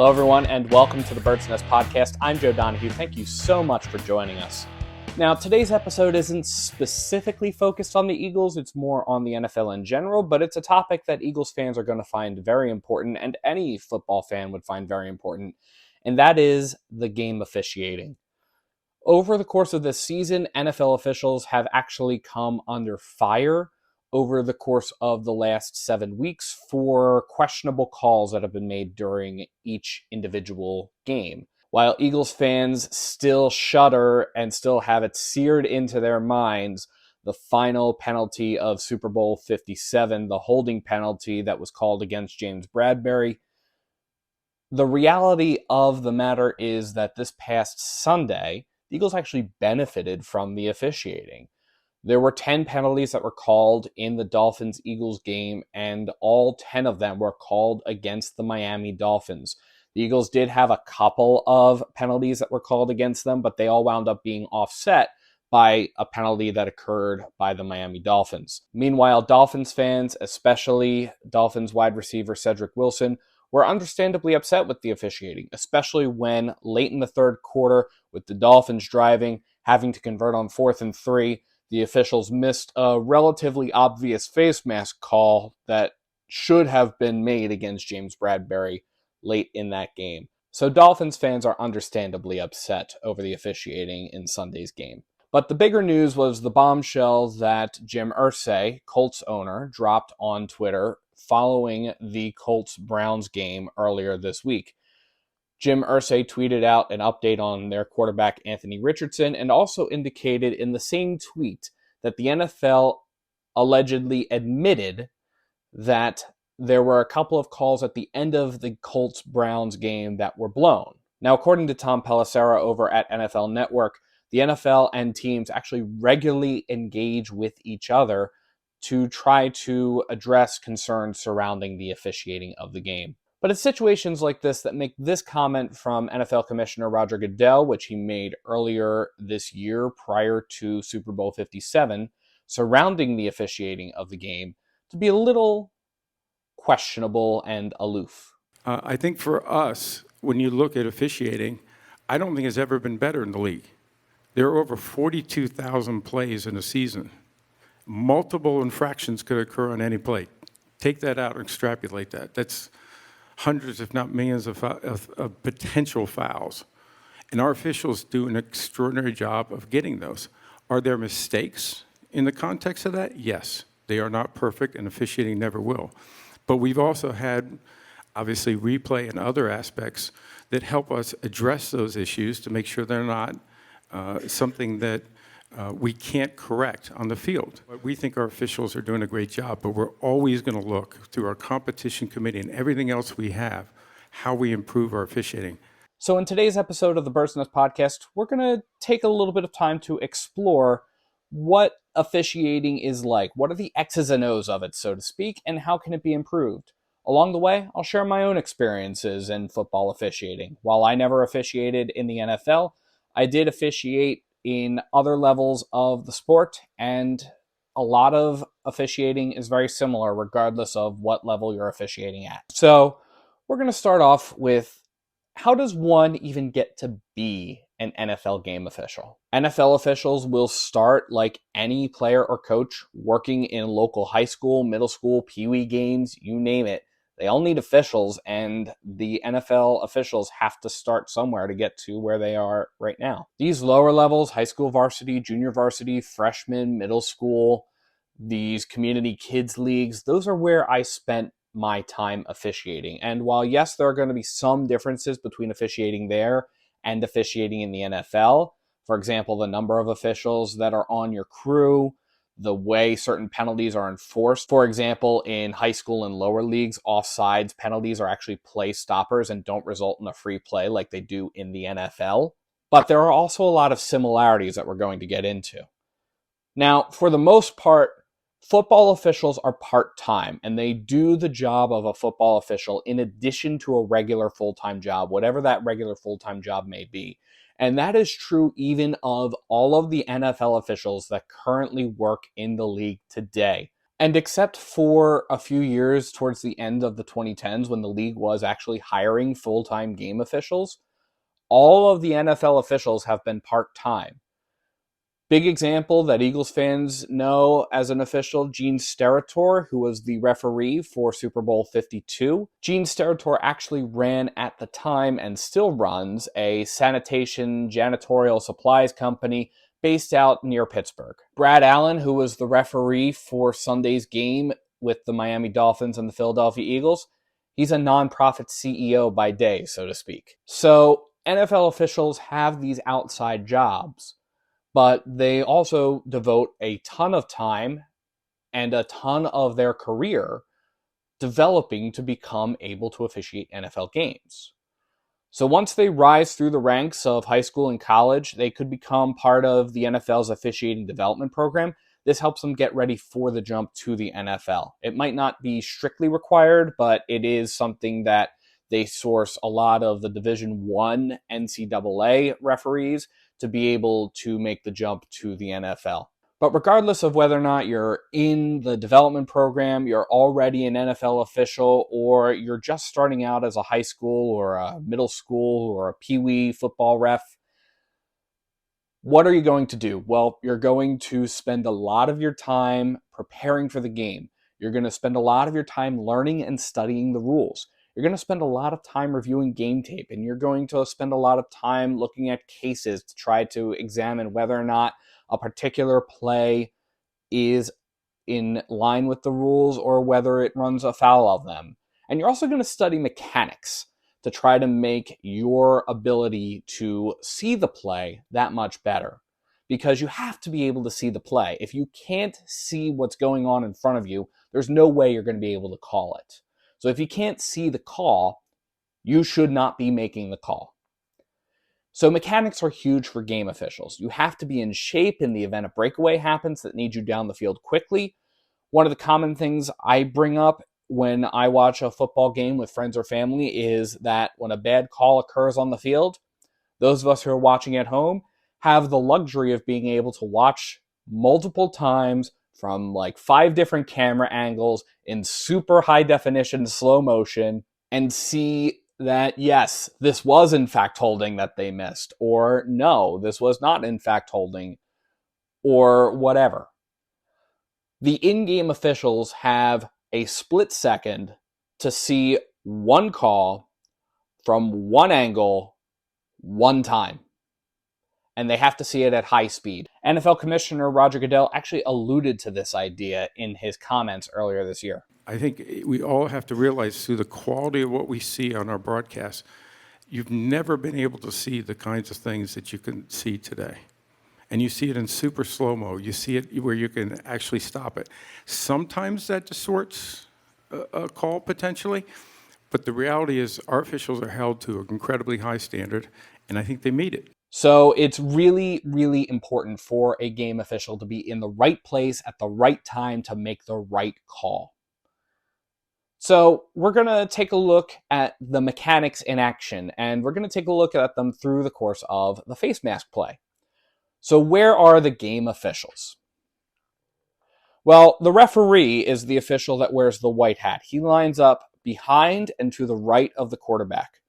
Hello, everyone, and welcome to the Bird's Nest Podcast. I'm Joe Donahue. Thank you so much for joining us. Now, today's episode isn't specifically focused on the Eagles. It's more on the NFL in general, but it's a topic that Eagles fans are going to find very important, and any football fan would find very important, and that is the game officiating. Over the course of this season, NFL officials have actually come under fire over the course of the last 7 weeks for questionable calls that have been made during each individual game. While Eagles fans still shudder and still have it seared into their minds, the final penalty of Super Bowl 57, the holding penalty that was called against James Bradberry, the reality of the matter is that this past Sunday, the Eagles actually benefited from the officiating. There were 10 penalties that were called in the Dolphins-Eagles game, and all 10 of them were called against the Miami Dolphins. The Eagles did have a couple of penalties that were called against them, but they all wound up being offset by a penalty that occurred by the Miami Dolphins. Meanwhile, Dolphins fans, especially Dolphins wide receiver Cedric Wilson, were understandably upset with the officiating, especially when late in the third quarter, with the Dolphins driving, having to convert on 4th and 3, the officials missed a relatively obvious face mask call that should have been made against James Bradberry late in that game. So Dolphins fans are understandably upset over the officiating in Sunday's game. But the bigger news was the bombshell that Jim Irsay, Colts owner, dropped on Twitter following the Colts-Browns game earlier this week. Jim Irsay tweeted out an update on their quarterback Anthony Richardson and also indicated in the same tweet that the NFL allegedly admitted that there were a couple of calls at the end of the Colts-Browns game that were blown. Now, according to Tom Pelissero over at NFL Network, the NFL and teams actually regularly engage with each other to try to address concerns surrounding the officiating of the game. But it's situations like this that make this comment from NFL Commissioner Roger Goodell, which he made earlier this year prior to Super Bowl 57, surrounding the officiating of the game, to be a little questionable and aloof. I think for us, when you look at officiating, I don't think it's ever been better in the league. There are over 42,000 plays in a season. Multiple infractions could occur on any play. Take that out and extrapolate that. That's hundreds, if not millions, of potential fouls. And our officials do an extraordinary job of getting those. Are there mistakes in the context of that? Yes. They are not perfect, and officiating never will. But we've also had, obviously, replay and other aspects that help us address those issues to make sure they're not something that we can't correct on the field. We think our officials are doing a great job, but we're always going to look through our competition committee and everything else we have, how we improve our officiating. So in today's episode of the Bird's Nest Podcast, we're going to take a little bit of time to explore what officiating is like. What are the X's and O's of it, so to speak, and how can it be improved? Along the way, I'll share my own experiences in football officiating. While I never officiated in the NFL, I did officiate in other levels of the sport, and a lot of officiating is very similar regardless of what level you're officiating at. So we're going to start off with, how does one even get to be an NFL game official? NFL officials will start like any player or coach working in local high school, middle school, peewee games, you name it. They all need officials, and the NFL officials have to start somewhere to get to where they are right now. These lower levels, high school varsity, junior varsity, freshman, middle school, these community kids leagues, those are where I spent my time officiating. And while, yes, there are going to be some differences between officiating there and officiating in the NFL, for example, the number of officials that are on your crew, the way certain penalties are enforced. For example, in high school and lower leagues, offsides penalties are actually play stoppers and don't result in a free play like they do in the NFL. But there are also a lot of similarities that we're going to get into. Now, for the most part, football officials are part-time, and they do the job of a football official in addition to a regular full-time job, whatever that regular full-time job may be. And that is true even of all of the NFL officials that currently work in the league today. And except for a few years towards the end of the 2010s when the league was actually hiring full-time game officials, all of the NFL officials have been part-time. Big example that Eagles fans know as an official, Gene Steratore, who was the referee for Super Bowl 52. Gene Steratore actually ran at the time and still runs a sanitation janitorial supplies company based out near Pittsburgh. Brad Allen, who was the referee for Sunday's game with the Miami Dolphins and the Philadelphia Eagles, he's a nonprofit CEO by day, so to speak. So NFL officials have these outside jobs, but they also devote a ton of time and a ton of their career developing to become able to officiate NFL games. So once they rise through the ranks of high school and college, they could become part of the NFL's officiating development program. This helps them get ready for the jump to the NFL. It might not be strictly required, but it is something that they source a lot of the Division I NCAA referees to be able to make the jump to the NFL. But regardless of whether or not you're in the development program, you're already an NFL official, or you're just starting out as a high school or a middle school or a peewee football ref, what are you going to do? Well, you're going to spend a lot of your time preparing for the game. You're going to spend a lot of your time learning and studying the rules. You're going to spend a lot of time reviewing game tape, and you're going to spend a lot of time looking at cases to try to examine whether or not a particular play is in line with the rules or whether it runs afoul of them. And you're also going to study mechanics to try to make your ability to see the play that much better, because you have to be able to see the play. If you can't see what's going on in front of you, there's no way you're going to be able to call it. So if you can't see the call, you should not be making the call. So mechanics are huge for game officials. You have to be in shape in the event a breakaway happens that needs you down the field quickly. One of the common things I bring up when I watch a football game with friends or family is that when a bad call occurs on the field, those of us who are watching at home have the luxury of being able to watch multiple times from like 5 different camera angles in super high definition slow motion and see that, yes, this was in fact holding that they missed, or no, this was not in fact holding, or whatever. The in-game officials have a split second to see one call from one angle one time, and they have to see it at high speed. NFL Commissioner Roger Goodell actually alluded to this idea in his comments earlier this year. I think we all have to realize through the quality of what we see on our broadcasts, you've never been able to see the kinds of things that you can see today. And you see it in super slow-mo. You see it where you can actually stop it. Sometimes that distorts a call potentially, but the reality is our officials are held to an incredibly high standard, and I think they meet it. So it's really, really important for a game official to be in the right place at the right time to make the right call. So we're going to take a look at the mechanics in action, and we're going to take a look at them through the course of the face mask play. So where are the game officials? Well, the referee is the official that wears the white hat. He lines up behind and to the right of the quarterback.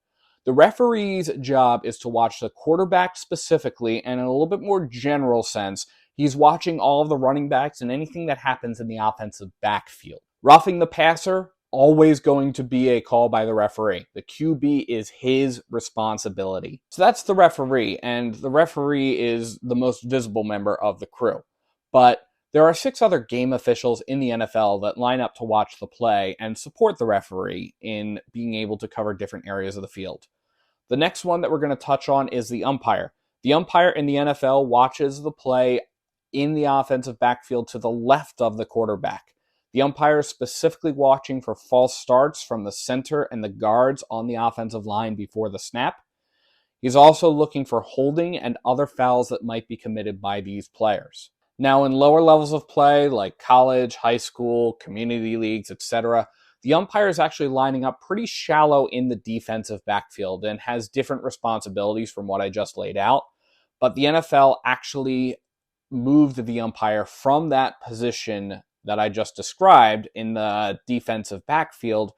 The referee's job is to watch the quarterback specifically, and in a little bit more general sense, he's watching all of the running backs and anything that happens in the offensive backfield. Roughing the passer, always going to be a call by the referee. The QB is his responsibility. So that's the referee, and the referee is the most visible member of the crew. But there are 6 other game officials in the NFL that line up to watch the play and support the referee in being able to cover different areas of the field. The next one that we're going to touch on is the umpire. The umpire in the NFL watches the play in the offensive backfield to the left of the quarterback. The umpire is specifically watching for false starts from the center and the guards on the offensive line before the snap. He's also looking for holding and other fouls that might be committed by these players. Now, in lower levels of play, like college, high school, community leagues, etc., the umpire is actually lining up pretty shallow in the defensive backfield and has different responsibilities from what I just laid out. But the NFL actually moved the umpire from that position that I just described in the defensive backfield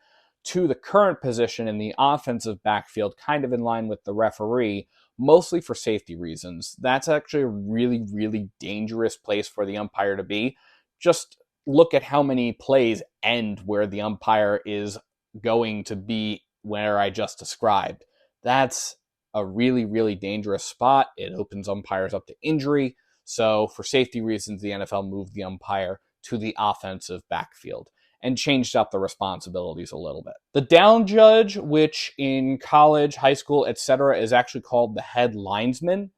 to the current position in the offensive backfield, kind of in line with the referee, mostly for safety reasons. That's actually a really, really dangerous place for the umpire to be. Just look at how many plays end where the umpire is going to be where I just described. That's a really, really dangerous spot. It opens umpires up to injury. So for safety reasons, the NFL moved the umpire to the offensive backfield and changed up the responsibilities a little bit. The down judge, which in college, high school, etc., is actually called the head linesman,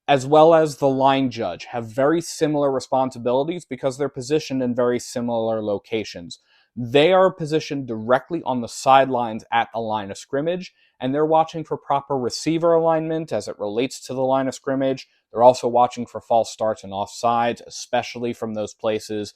as well as the line judge, have very similar responsibilities because they're positioned in very similar locations. They are positioned directly on the sidelines at the line of scrimmage, and they're watching for proper receiver alignment as it relates to the line of scrimmage. They're also watching for false starts and offsides, especially from those places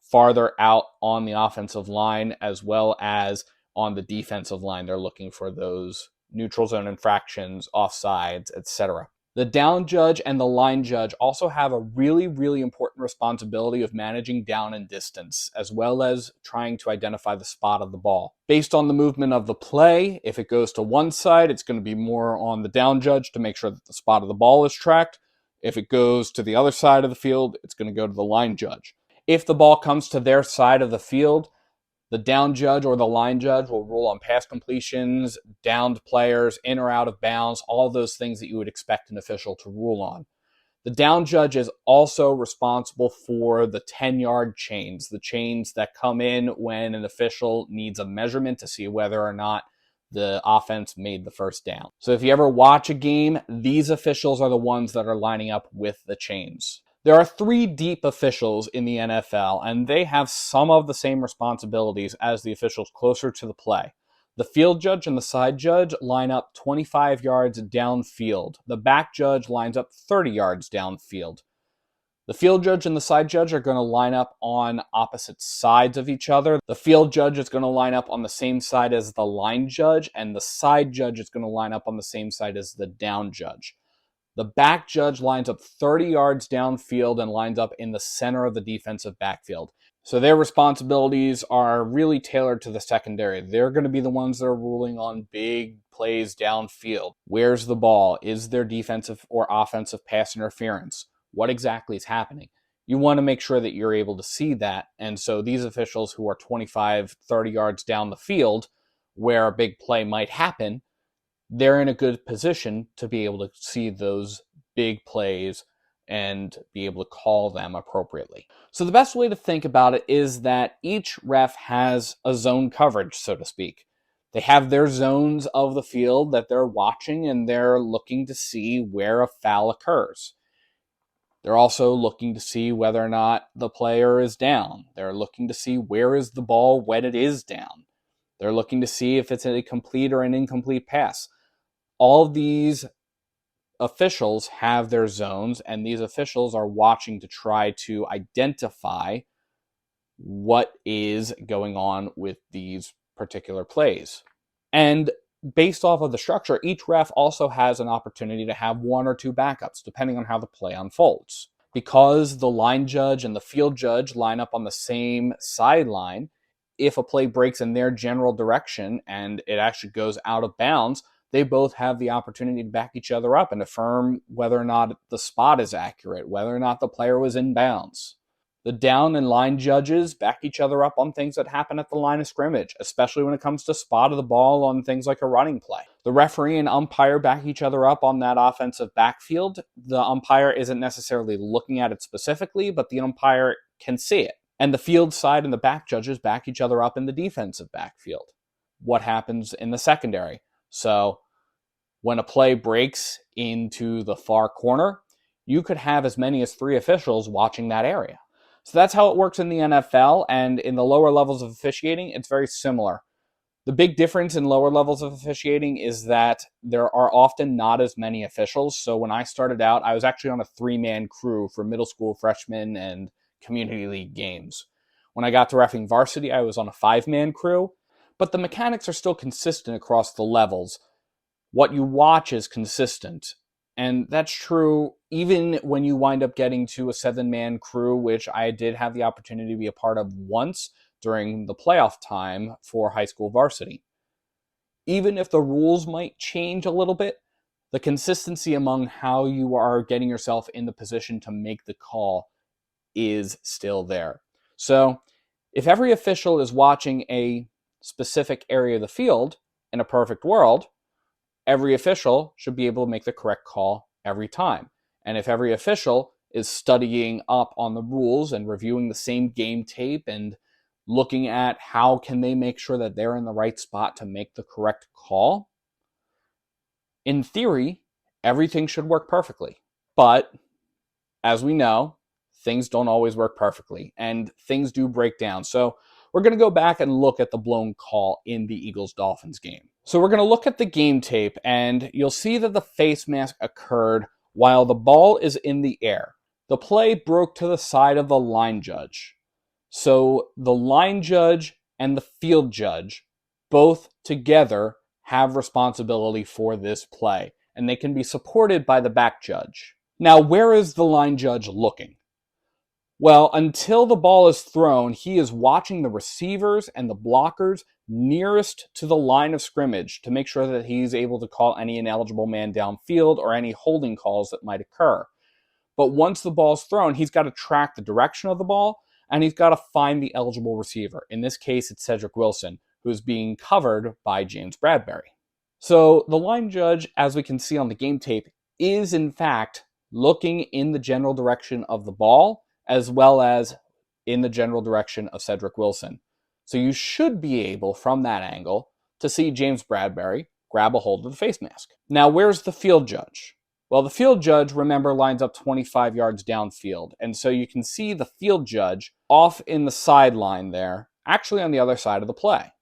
farther out on the offensive line, as well as on the defensive line. They're looking for those neutral zone infractions, offsides, etc. The down judge and the line judge also have a really, really important responsibility of managing down and distance, as well as trying to identify the spot of the ball. Based on the movement of the play, if it goes to one side, it's going to be more on the down judge to make sure that the spot of the ball is tracked. If it goes to the other side of the field, it's going to go to the line judge. If the ball comes to their side of the field, the down judge or the line judge will rule on pass completions, downed players, in or out of bounds, all those things that you would expect an official to rule on. The down judge is also responsible for the 10-yard chains, the chains that come in when an official needs a measurement to see whether or not the offense made the first down. So if you ever watch a game, these officials are the ones that are lining up with the chains. There are 3 deep officials in the NFL, and they have some of the same responsibilities as the officials closer to the play. The field judge and the side judge line up 25 yards downfield. The back judge lines up 30 yards downfield. The field judge and the side judge are going to line up on opposite sides of each other. The field judge is going to line up on the same side as the line judge, and the side judge is going to line up on the same side as the down judge. The back judge lines up 30 yards downfield and lines up in the center of the defensive backfield. So their responsibilities are really tailored to the secondary. They're going to be the ones that are ruling on big plays downfield. Where's the ball? Is there defensive or offensive pass interference? What exactly is happening? You want to make sure that you're able to see that. And so these officials who are 25, 30 yards down the field, where a big play might happen, they're in a good position to be able to see those big plays and be able to call them appropriately. So the best way to think about it is that each ref has a zone coverage, so to speak. They have their zones of the field that they're watching, and they're looking to see where a foul occurs. They're also looking to see whether or not the player is down. They're looking to see where is the ball when it is down. They're looking to see if it's a complete or an incomplete pass. All these officials have their zones, and these officials are watching to try to identify what is going on with these particular plays. And based off of the structure, each ref also has an opportunity to have 1 or 2 backups, depending on how the play unfolds. Because the line judge and the field judge line up on the same sideline, if a play breaks in their general direction and it actually goes out of bounds, they both have the opportunity to back each other up and affirm whether or not the spot is accurate, whether or not the player was in bounds. The down and line judges back each other up on things that happen at the line of scrimmage, especially when it comes to spot of the ball on things like a running play. The referee and umpire back each other up on that offensive backfield. The umpire isn't necessarily looking at it specifically, but the umpire can see it. And the field side and the back judges back each other up in the defensive backfield. What happens in the secondary? So when a play breaks into the far corner, you could have as many as 3 officials watching that area. So that's how it works in the NFL, and in the lower levels of officiating, it's very similar. The big difference in lower levels of officiating is that there are often not as many officials. So when I started out, I was actually on a 3-man crew for middle school, freshmen, and community league games. When I got to reffing varsity, I was on a 5-man crew, but the mechanics are still consistent across the levels. What you watch is consistent. And that's true even when you wind up getting to a 7-man crew, which I did have the opportunity to be a part of once during the playoff time for high school varsity. Even if the rules might change a little bit, the consistency among how you are getting yourself in the position to make the call is still there. So if every official is watching a specific area of the field in a perfect world, every official should be able to make the correct call every time. And if every official is studying up on the rules and reviewing the same game tape and looking at how can they make sure that they're in the right spot to make the correct call, in theory, everything should work perfectly. But as we know, things don't always work perfectly and things do break down. So we're going to go back and look at the blown call in the Eagles-Dolphins game. So we're going to look at the game tape, and you'll see that the face mask occurred while the ball is in the air. The play broke to the side of the line judge. So the line judge and the field judge both together have responsibility for this play, and they can be supported by the back judge. Now, where is the line judge looking? Well, until the ball is thrown, he is watching the receivers and the blockers nearest to the line of scrimmage to make sure that he's able to call any ineligible man downfield or any holding calls that might occur. But once the ball's thrown, he's got to track the direction of the ball, and he's got to find the eligible receiver. In this case, it's Cedric Wilson, who is being covered by James Bradberry. So the line judge, as we can see on the game tape, is in fact looking in the general direction of the ball, as well as in the general direction of Cedric Wilson. So you should be able, from that angle, to see James Bradberry grab a hold of the face mask. Now, where's the field judge? Well, the field judge, remember, lines up 25 yards downfield. And so you can see the field judge off in the sideline there, actually on the other side of the play.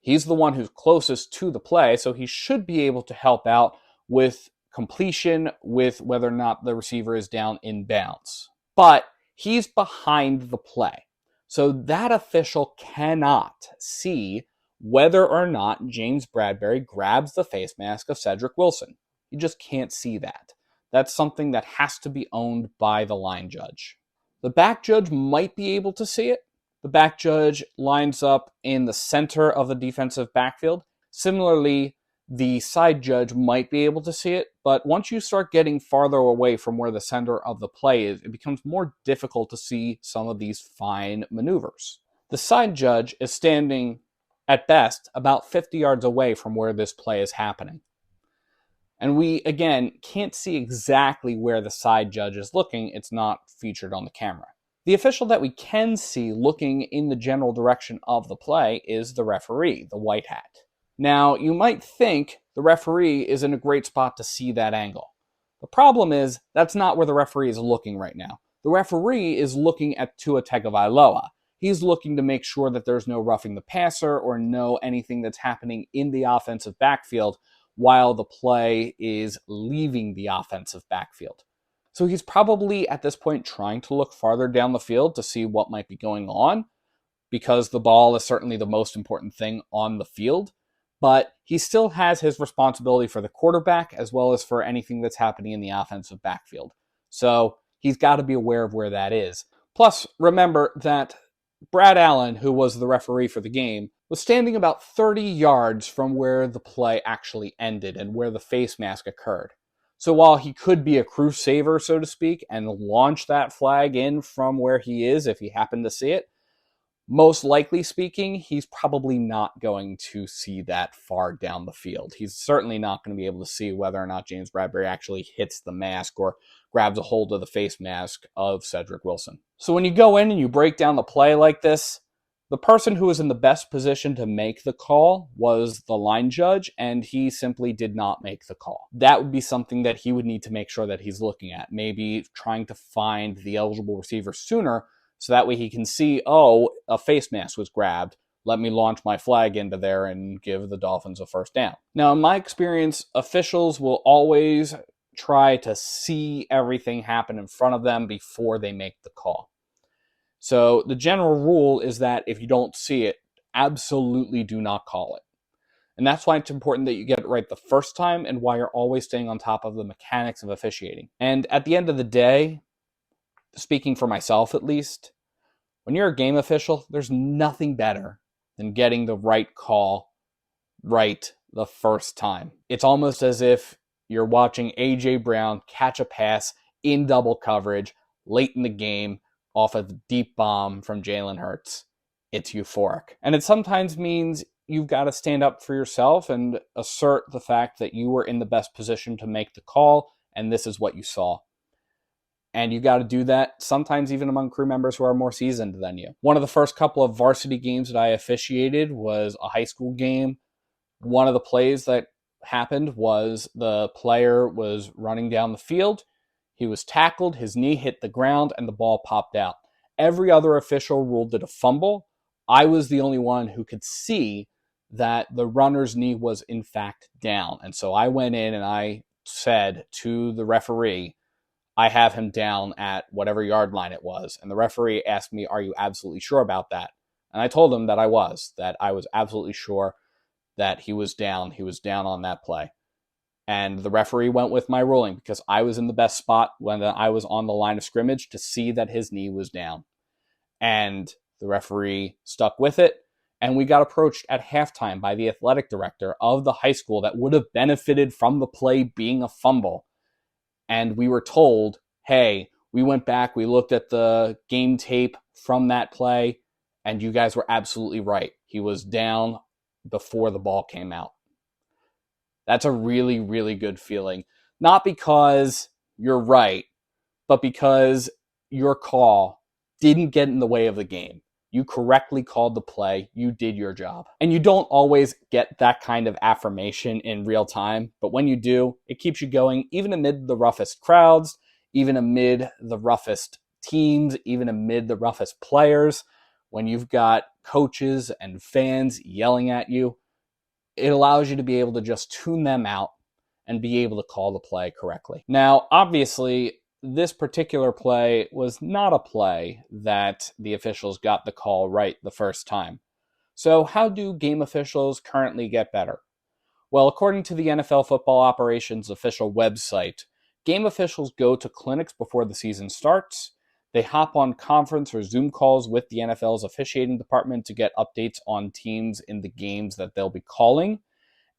He's the one who's closest to the play, so he should be able to help out with completion, with whether or not the receiver is down in bounds. But he's behind the play. So that official cannot see whether or not James Bradberry grabs the face mask of Cedric Wilson. You just can't see that. That's something that has to be owned by the line judge. The back judge might be able to see it. The back judge lines up in the center of the defensive backfield. Similarly, the side judge might be able to see it, but once you start getting farther away from where the center of the play is, it becomes more difficult to see some of these fine maneuvers. The side judge is standing, at best, about 50 yards away from where this play is happening. And we, again, can't see exactly where the side judge is looking. It's not featured on the camera. The official that we can see looking in the general direction of the play is the referee, the white hat. Now, you might think the referee is in a great spot to see that angle. The problem is that's not where the referee is looking right now. The referee is looking at Tua Tagovailoa. He's looking to make sure that there's no roughing the passer or no anything that's happening in the offensive backfield while the play is leaving the offensive backfield. So he's probably at this point trying to look farther down the field to see what might be going on, because the ball is certainly the most important thing on the field. But he still has his responsibility for the quarterback as well as for anything that's happening in the offensive backfield. So he's got to be aware of where that is. Plus, remember that Brad Allen, who was the referee for the game, was standing about 30 yards from where the play actually ended and where the face mask occurred. So while he could be a crew saver, so to speak, and launch that flag in from where he is if he happened to see it, most likely speaking, he's probably not going to see that far down the field. He's certainly not going to be able to see whether or not James Bradberry actually hits the mask or grabs a hold of the face mask of Cedric Wilson. So when you go in and you break down the play like this, the person who was in the best position to make the call was the line judge, and he simply did not make the call. That would be something that he would need to make sure that he's looking at, maybe trying to find the eligible receiver sooner, so that way he can see, oh, a face mask was grabbed. Let me launch my flag into there and give the Dolphins a first down. Now, in my experience, officials will always try to see everything happen in front of them before they make the call. So the general rule is that if you don't see it, absolutely do not call it. And that's why it's important that you get it right the first time and why you're always staying on top of the mechanics of officiating. And at the end of the day, speaking for myself at least, when you're a game official, there's nothing better than getting the right call right the first time. It's almost as if you're watching A.J. Brown catch a pass in double coverage late in the game off a deep bomb from Jalen Hurts. It's euphoric. And it sometimes means you've got to stand up for yourself and assert the fact that you were in the best position to make the call, and this is what you saw. And you got to do that sometimes even among crew members who are more seasoned than you. One of the first couple of varsity games that I officiated was a high school game. One of the plays that happened was the player was running down the field. He was tackled, his knee hit the ground, and the ball popped out. Every other official ruled it a fumble. I was the only one who could see that the runner's knee was in fact down. And so I went in and I said to the referee, I have him down at whatever yard line it was. And the referee asked me, are you absolutely sure about that? And I told him that I was absolutely sure that he was down on that play. And the referee went with my ruling because I was in the best spot when I was on the line of scrimmage to see that his knee was down. And the referee stuck with it. And we got approached at halftime by the athletic director of the high school that would have benefited from the play being a fumble. And we were told, hey, we went back, we looked at the game tape from that play, and you guys were absolutely right. He was down before the ball came out. That's a really, really good feeling. Not because you're right, but because your call didn't get in the way of the game. You correctly called the play. You did your job. And you don't always get that kind of affirmation in real time, but when you do, it keeps you going, even amid the roughest crowds, even amid the roughest teams, even amid the roughest players. When you've got coaches and fans yelling at you, it allows you to be able to just tune them out and be able to call the play correctly. Now, obviously, this particular play was not a play that the officials got the call right the first time. So how do game officials currently get better? Well, according to the NFL Football Operations official website, game officials go to clinics before the season starts. They hop on conference or Zoom calls with the NFL's officiating department to get updates on teams in the games that they'll be calling.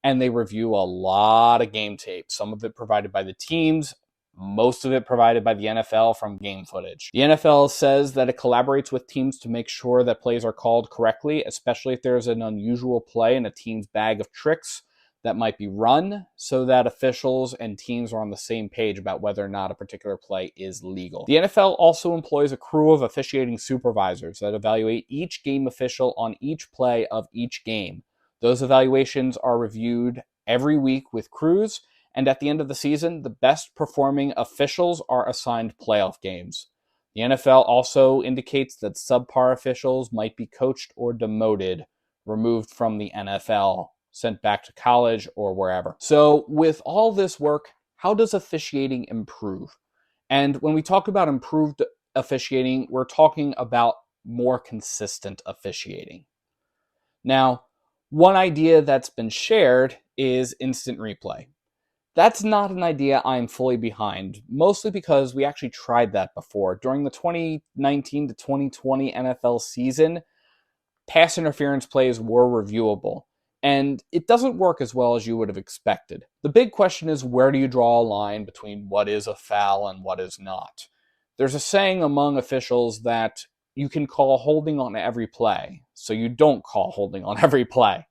And they review a lot of game tape, some of it provided by the teams, most of it provided by the NFL from game footage. The NFL says that it collaborates with teams to make sure that plays are called correctly, especially if there's an unusual play in a team's bag of tricks that might be run, so that officials and teams are on the same page about whether or not a particular play is legal. The NFL also employs a crew of officiating supervisors that evaluate each game official on each play of each game. Those evaluations are reviewed every week with crews, and at the end of the season, the best performing officials are assigned playoff games. The NFL also indicates that subpar officials might be coached or demoted, removed from the NFL, sent back to college or wherever. So with all this work, how does officiating improve? And when we talk about improved officiating, we're talking about more consistent officiating. Now, one idea that's been shared is instant replay. That's not an idea I'm fully behind, mostly because we actually tried that before. During the 2019 to 2020 NFL season, pass interference plays were reviewable, and it doesn't work as well as you would have expected. The big question is, where do you draw a line between what is a foul and what is not? There's a saying among officials that you can call holding on every play, so you don't call holding on every play.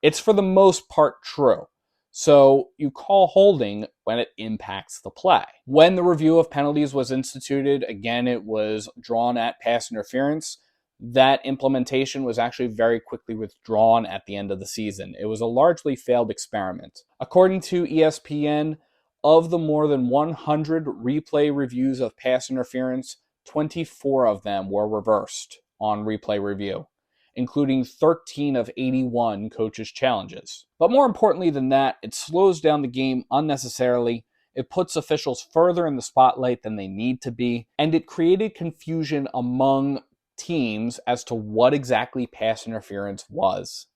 It's for the most part true. So you call holding when it impacts the play. When the review of penalties was instituted, again, it was drawn at pass interference. That implementation was actually very quickly withdrawn at the end of the season. It was a largely failed experiment. According to ESPN, of the more than 100 replay reviews of pass interference, 24 of them were reversed on replay review, including 13 of 81 coaches' challenges. But more importantly than that, it slows down the game unnecessarily, it puts officials further in the spotlight than they need to be, and it created confusion among teams as to what exactly pass interference was.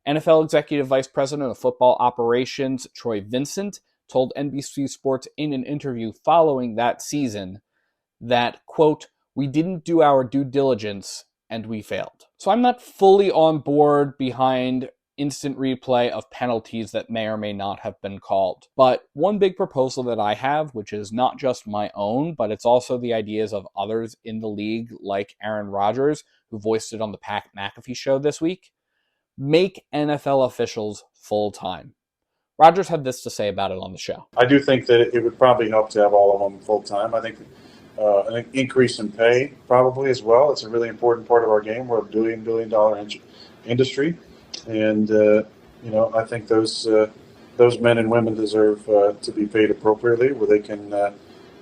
NFL Executive Vice President of Football Operations Troy Vincent told NBC Sports in an interview following that season that, quote, "We didn't do our due diligence and we failed." So I'm not fully on board behind instant replay of penalties that may or may not have been called. But one big proposal that I have, which is not just my own, but it's also the ideas of others in the league, like Aaron Rodgers, who voiced it on the Pat McAfee Show this week, make NFL officials full-time. Rodgers had this to say about it on the show. I do think that it would probably help to have all of them full-time. I think an increase in pay probably as well. It's a really important part of our game. We're a billion-dollar industry. And, I think those men and women deserve to be paid appropriately where they can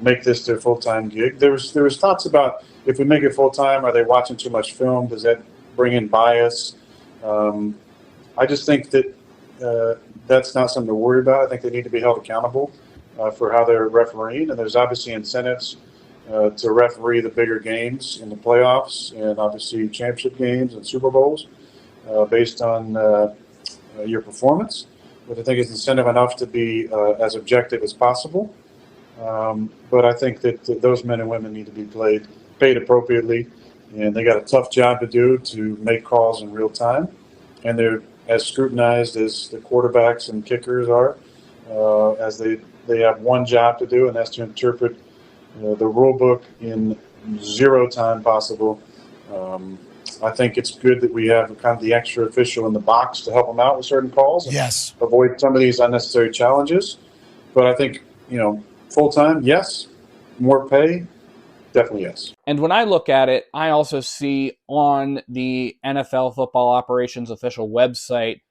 make this their full-time gig. There was thoughts about if we make it full-time, are they watching too much film? Does that bring in bias? I just think that that's not something to worry about. I think they need to be held accountable for how they're refereeing. And there's obviously incentives to referee the bigger games in the playoffs and obviously championship games and Super Bowls based on your performance, which I think is incentive enough to be as objective as possible. But I think that those men and women need to be paid appropriately, and they got a tough job to do to make calls in real time, and they're as scrutinized as the quarterbacks and kickers are, as they have one job to do, and that's to interpret the rule book in zero time possible. I think it's good that we have kind of the extra official in the box to help them out with certain calls and avoid some of these unnecessary challenges. But I think, full-time, yes. More pay, definitely yes. And when I look at it, I also see on the NFL Football Operations official website,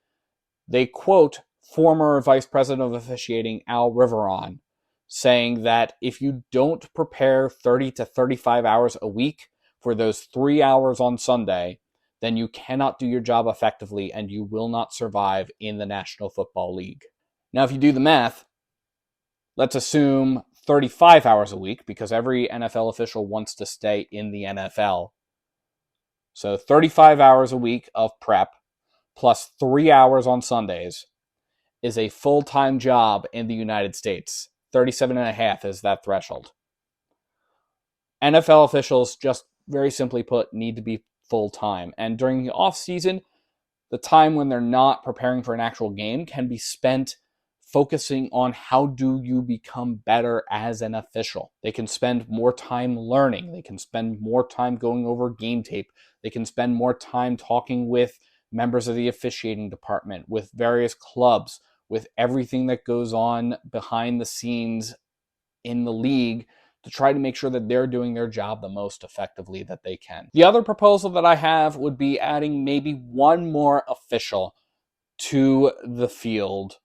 they quote former Vice President of Officiating Al Riveron, saying that if you don't prepare 30 to 35 hours a week for those 3 hours on Sunday, then you cannot do your job effectively and you will not survive in the National Football League. Now, if you do the math, let's assume 35 hours a week, because every NFL official wants to stay in the NFL. So 35 hours a week of prep plus 3 hours on Sundays is a full-time job in the United States. 37 and a half is that threshold. NFL officials, just very simply put, need to be full-time. And during the off-season, the time when they're not preparing for an actual game can be spent focusing on how do you become better as an official. They can spend more time learning. They can spend more time going over game tape. They can spend more time talking with members of the officiating department, with various clubs, with everything that goes on behind the scenes in the league to try to make sure that they're doing their job the most effectively that they can. The other proposal that I have would be adding maybe one more official to the field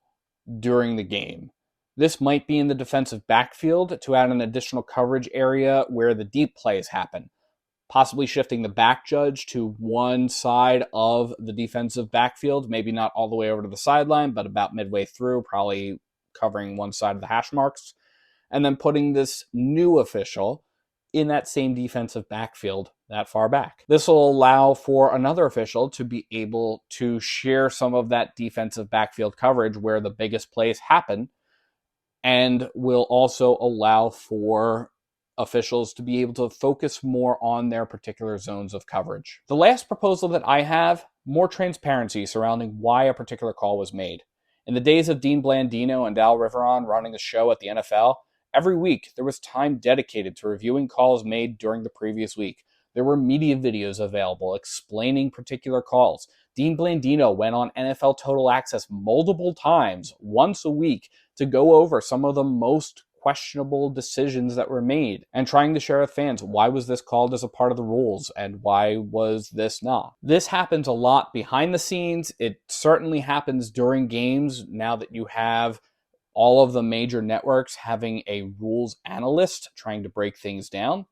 during the game. This might be in the defensive backfield to add an additional coverage area where the deep plays happen, possibly shifting the back judge to one side of the defensive backfield, maybe not all the way over to the sideline, but about midway through, probably covering one side of the hash marks, and then putting this new official in that same defensive backfield that far back. This will allow for another official to be able to share some of that defensive backfield coverage where the biggest plays happen, and will also allow for officials to be able to focus more on their particular zones of coverage. The last proposal that I have, more transparency surrounding why a particular call was made. In the days of Dean Blandino and Al Riveron running the show at the NFL, every week there was time dedicated to reviewing calls made during the previous week. There were media videos available explaining particular calls. Dean Blandino went on NFL Total Access multiple times, once a week, to go over some of the most questionable decisions that were made and trying to share with fans why was this called as a part of the rules and why was this not. This happens a lot behind the scenes. It certainly happens during games now that you have all of the major networks having a rules analyst trying to break things down.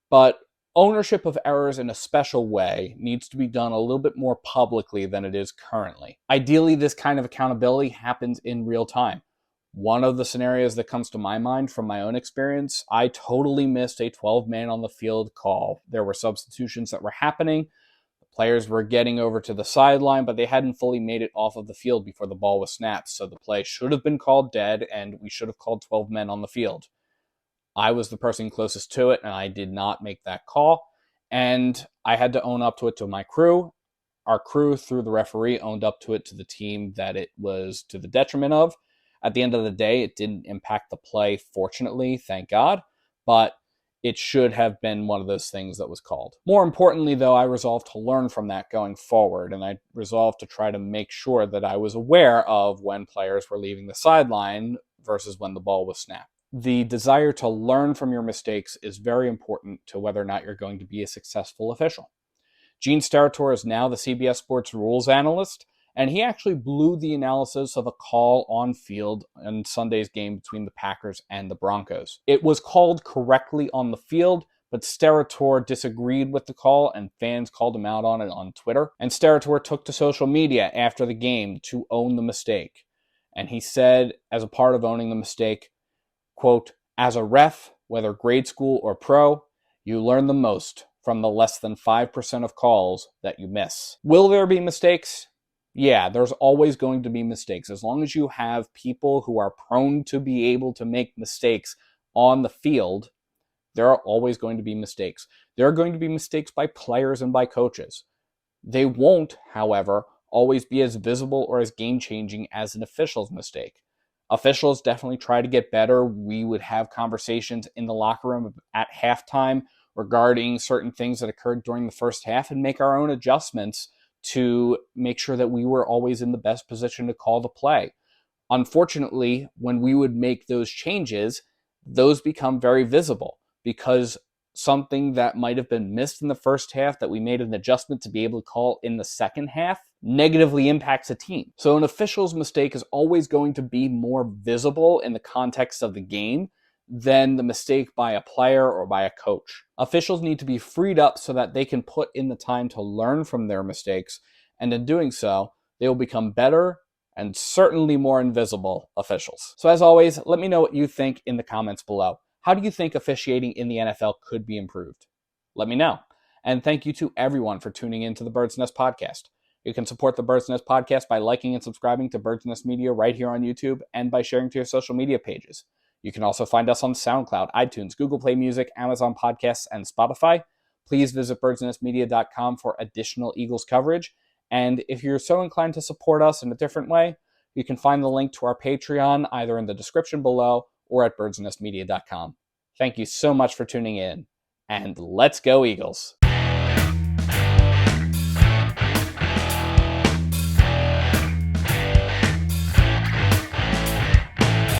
But ownership of errors in a special way needs to be done a little bit more publicly than it is currently. Ideally, this kind of accountability happens in real time. One of the scenarios that comes to my mind from my own experience, I totally missed a 12-man on the field call. There were substitutions that were happening. The Players were getting over to the sideline, but they hadn't fully made it off of the field before the ball was snapped, so the play should have been called dead, and we should have called 12 men on the field. I was the person closest to it, and I did not make that call, and I had to own up to it to my crew. Our crew, through the referee, owned up to it to the team that it was to the detriment of. At the end of the day, it didn't impact the play, fortunately, thank God, but it should have been one of those things that was called. More importantly, though, I resolved to learn from that going forward, and I resolved to try to make sure that I was aware of when players were leaving the sideline versus when the ball was snapped. The desire to learn from your mistakes is very important to whether or not you're going to be a successful official. Gene Steratore is now the CBS Sports rules analyst, and he actually blew the analysis of a call on field in Sunday's game between the Packers and the Broncos. It was called correctly on the field, but Steratore disagreed with the call, and fans called him out on it on Twitter. And Steratore took to social media after the game to own the mistake. And he said, as a part of owning the mistake, quote, "As a ref, whether grade school or pro, you learn the most from the less than 5% of calls that you miss." Will there be mistakes? Yeah, there's always going to be mistakes. As long as you have people who are prone to be able to make mistakes on the field, there are always going to be mistakes. There are going to be mistakes by players and by coaches. They won't, however, always be as visible or as game-changing as an official's mistake. Officials definitely try to get better. We would have conversations in the locker room at halftime regarding certain things that occurred during the first half and make our own adjustments to make sure that we were always in the best position to call the play. Unfortunately, when we would make those changes, those become very visible because something that might have been missed in the first half that we made an adjustment to be able to call in the second half negatively impacts a team. So an official's mistake is always going to be more visible in the context of the game than the mistake by a player or by a coach. Officials need to be freed up so that they can put in the time to learn from their mistakes, and in doing so, they will become better and certainly more invisible officials. So as always, let me know what you think in the comments below. How do you think officiating in the NFL could be improved? Let me know. And thank you to everyone for tuning in to the Bird's Nest Podcast. You can support the Bird's Nest Podcast by liking and subscribing to Bird's Nest Media right here on YouTube and by sharing to your social media pages. You can also find us on SoundCloud, iTunes, Google Play Music, Amazon Podcasts, and Spotify. Please visit birdsnestmedia.com for additional Eagles coverage. And if you're so inclined to support us in a different way, you can find the link to our Patreon either in the description below or at birdsnestmedia.com. Thank you so much for tuning in, and let's go Eagles!